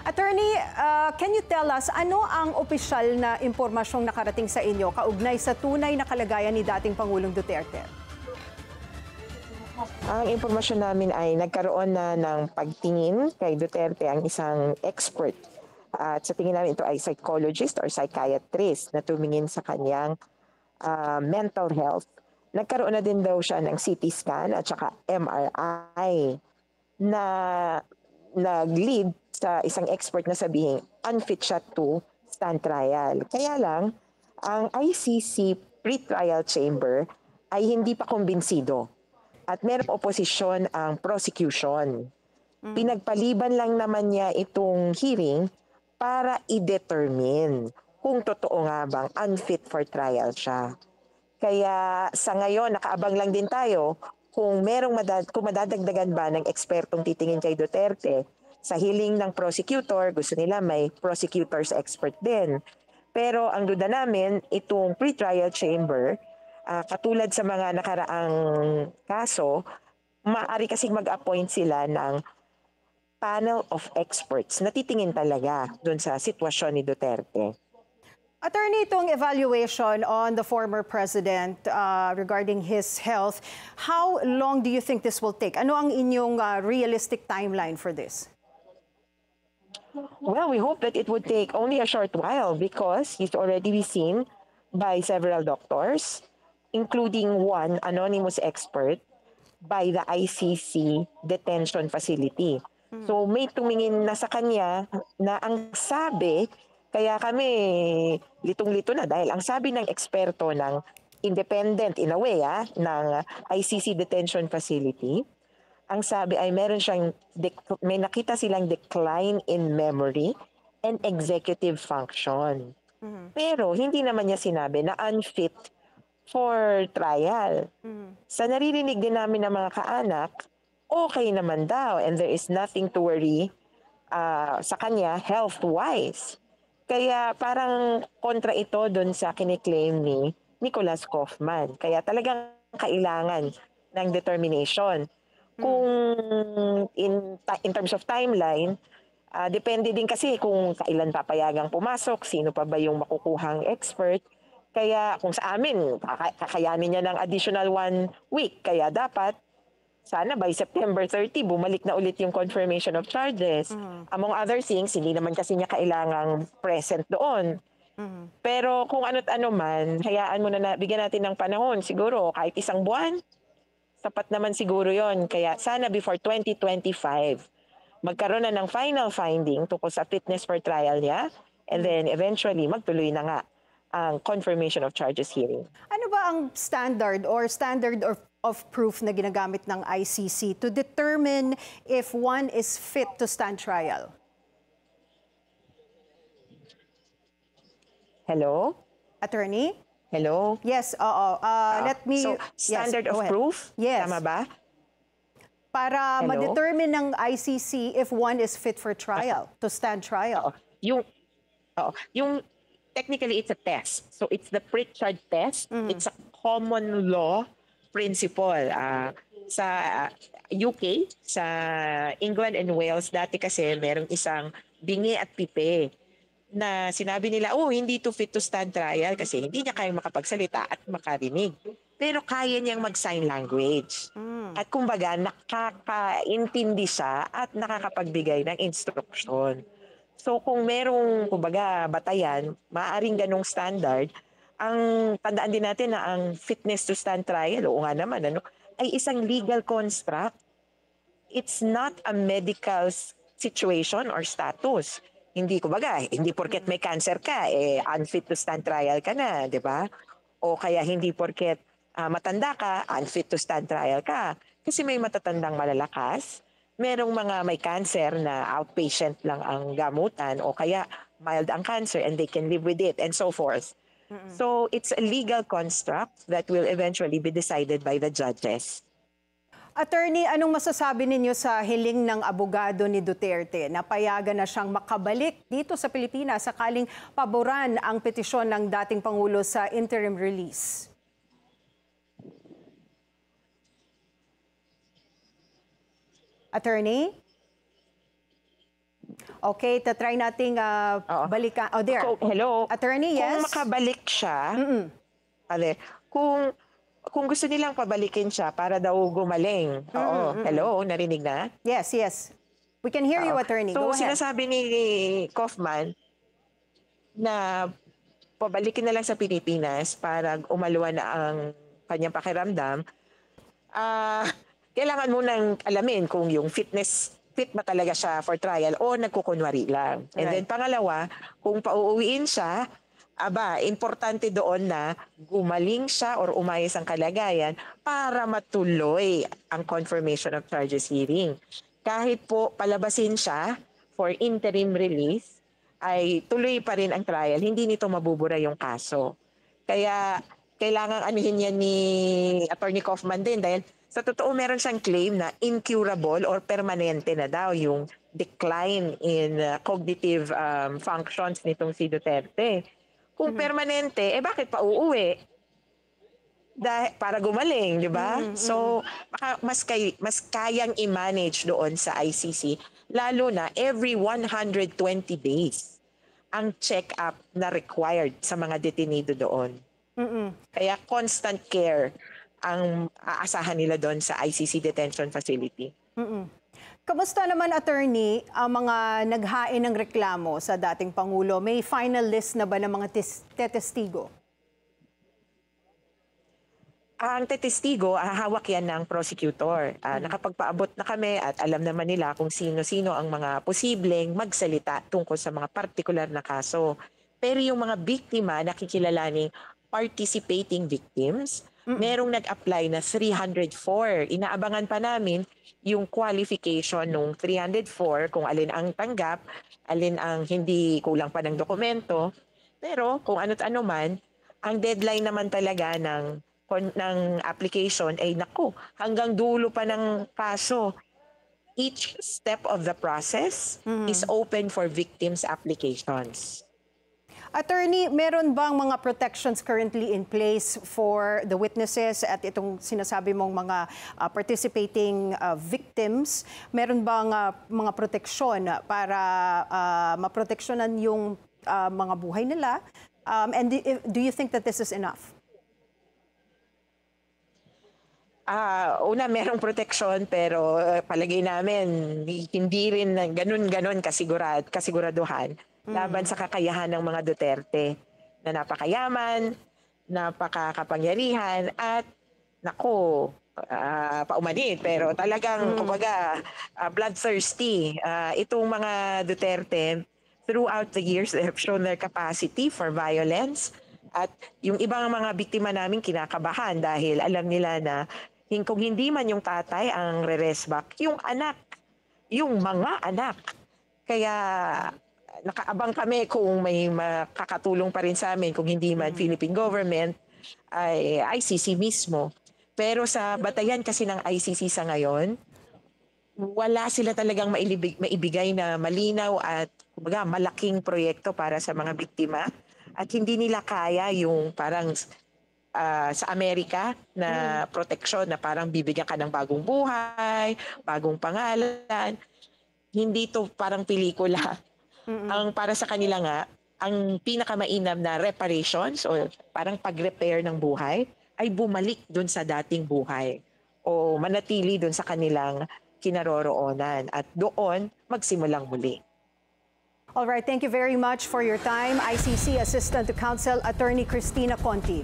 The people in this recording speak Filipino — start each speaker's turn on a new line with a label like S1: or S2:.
S1: Attorney, can you tell us ano ang opisyal na impormasyong nakarating sa inyo kaugnay sa tunay na kalagayan ni dating Pangulong Duterte?
S2: Ang impormasyon namin ay nagkaroon na ng pagtingin kay Duterte ang isang expert. At sa tingin namin ito ay psychologist or psychiatrist na tumingin sa kanyang mental health. Nagkaroon na din daw siya ng CT scan at saka MRI na nag-lead sa isang expert na sabihin unfit siya to stand trial. Kaya lang, ang ICC pre-trial chamber ay hindi pa kumbinsido at merong oposisyon ang prosecution. Pinagpaliban lang naman niya itong hearing para i-determine kung totoo nga bang unfit for trial siya. Kaya sa ngayon, nakaabang lang din tayo kung kung madadagdagan ba ng ekspertong titingin kay Duterte. Sa hiling ng prosecutor, gusto nila may prosecutor's expert din. Pero ang duda namin, itong pre-trial chamber, katulad sa mga nakaraang kaso, maaari kasing mag-appoint sila ng panel of experts na titingin talaga doon sa sitwasyon ni Duterte.
S1: Attorney, itong evaluation on the former president regarding his health, how long do you think this will take? Ano ang inyong realistic timeline for this?
S2: Well, we hope that it would take only a short while because he's already been seen by several doctors, including one anonymous expert by the ICC detention facility. So may tumingin na sa kanya na ang sabi, kaya kami litong-lito na dahil ang sabi ng eksperto ng independent in a way ng ICC detention facility, ang sabi ay may nakita silang decline in memory and executive function. Pero hindi naman niya sinabi na unfit for trial. Sa naririnig din namin ng mga kaanak, okay naman daw and there is nothing to worry sa kanya health-wise. Kaya parang kontra ito doon sa kiniklaim ni Nicholas Kaufman. Kaya talagang kailangan ng determination. Kung in terms of timeline, depende din kasi kung kailan papayagang pumasok, sino pa ba yung makukuhang expert. Kaya kung sa amin, kakayanin niya ng additional 1 week. Kaya dapat, sana by September 30, bumalik na ulit yung confirmation of charges. Among other things, hindi naman kasi niya kailangang present doon. Pero kung ano't ano man, hayaan mo na bigyan natin ng panahon. Siguro kahit 1 buwan, sapat naman siguro yon. Kaya sana before 2025, magkaroon na ng final finding tungkol sa fitness for trial niya. And then eventually, magtuloy na nga ang confirmation of charges hearing.
S1: Ano ba ang standard of proof na ginagamit ng ICC to determine if one is fit to stand trial?
S2: Hello?
S1: Attorney?
S2: Hello?
S1: Yes, oo. Let me...
S2: So, standard of proof?
S1: Yes.
S2: Tama ba?
S1: Para
S2: Hello?
S1: ma-determine ng ICC if one is fit for trial, to stand trial.
S2: Yung technically, it's a test. So, it's the Pritchard test. It's a common law principle. Sa UK, sa England and Wales, dati kasi merong isang bingi at pipe na sinabi nila, hindi to fit to stand trial kasi hindi niya kayang makapagsalita at makarinig. Pero kaya niyang mag-sign language. At kumbaga, nakakaintindi siya at nakakapagbigay ng instruction. So kung merong, kumbaga, batayan, maaaring ganong standard, ang tandaan din natin na ang fitness to stand trial, oo nga naman, ay isang legal construct. It's not a medical situation or status. Hindi, kumbaga, hindi porket may cancer ka, unfit to stand trial ka na, di ba? O kaya hindi porket matanda ka, unfit to stand trial ka. Kasi may matatandang malalakas, merong mga may cancer na outpatient lang ang gamutan o kaya mild ang cancer and they can live with it and so forth. So it's a legal construct that will eventually be decided by the judges.
S1: Attorney, anong masasabi ninyo sa hiling ng abogado ni Duterte na payagan na siyang makabalik dito sa Pilipinas sakaling paboran ang petisyon ng dating Pangulo sa interim release? Attorney? Okay, tatry nating
S2: Oo.
S1: balikan. Oh, there.
S2: Hello?
S1: Attorney,
S2: Kung
S1: yes?
S2: makabalik siya, kung gusto nilang pabalikin siya para daw gumaling. Oo, hello, narinig na?
S1: Yes, yes. We can hear you,
S2: Oo.
S1: attorney.
S2: So
S1: Go ahead.
S2: sinasabi ni Kaufman na pabalikin na lang sa Pilipinas para umalwa na ang kanyang pakiramdam. Ah, kailangan mo nang alamin kung yung fit ba talaga siya for trial o nagkukunwari lang. And then
S1: Right.
S2: pangalawa, kung pauuwiin siya, importante doon na gumaling siya or umayos ang kalagayan para matuloy ang confirmation of charges hearing. Kahit po palabasin siya for interim release, ay tuloy pa rin ang trial. Hindi nito mabubura yung kaso. Kaya kailangan anuhin yan ni Attorney Kaufman din dahil sa totoo meron siyang claim na incurable or permanente na daw yung decline in cognitive functions nitong si Duterte. Kung permanente, bakit pa uuwi? Dahil para gumaling, di ba? So, baka mas kayang i-manage doon sa ICC, lalo na every 120 days ang check-up na required sa mga detenido doon. Kaya constant care ang aasahan nila doon sa ICC detention facility.
S1: Kamusta naman, attorney, ang mga naghain ng reklamo sa dating Pangulo? May final list na ba ng mga tetestigo?
S2: Ang tetestigo, hahawak yan ng prosecutor. Nakapagpaabot na kami at alam naman nila kung sino-sino ang mga posibleng magsalita tungkol sa mga partikular na kaso. Pero yung mga biktima, nakikilalaning participating victims, merong nag-apply na 304. Inaabangan pa namin yung qualification nung 304, kung alin ang tanggap, alin ang hindi kulang pa ng dokumento. Pero kung ano't ano man, ang deadline naman talaga ng application ay hanggang dulo pa ng kaso. Each step of the process is open for victims' applications.
S1: Attorney, meron bang mga protections currently in place for the witnesses at itong sinasabi mong mga participating victims? Meron bang mga proteksyon para maproteksyonan yung mga buhay nila? And do you think that this is enough?
S2: Una, merong proteksyon pero palagay namin hindi rin ganun-ganon kasiguraduhan laban sa kakayahan ng mga Duterte na napakayaman, napakakapangyarihan at paumanid pero talagang kumbaga bloodthirsty. Itong mga Duterte throughout the years they have shown their capacity for violence at yung ibang mga biktima namin kinakabahan dahil alam nila na kung hindi man yung tatay ang re-resback, yung anak, yung mga anak. Kaya nakaabang kami kung may makakatulong pa rin sa amin, kung hindi man Philippine government, ay ICC mismo. Pero sa batayan kasi ng ICC sa ngayon, wala sila talagang maibigay na malinaw at kumbaga, malaking proyekto para sa mga biktima. At hindi nila kaya yung parang sa Amerika na proteksyon na parang bibigyan ka ng bagong buhay, bagong pangalan. Hindi to parang pelikula. Ang para sa kanila nga, ang pinakamainam na reparations o parang pag-repair ng buhay ay bumalik dun sa dating buhay o manatili dun sa kanilang kinaroroonan at doon magsimulang muli.
S1: All right, thank you very much for your time. ICC Assistant to Counsel Attorney Cristina Conti.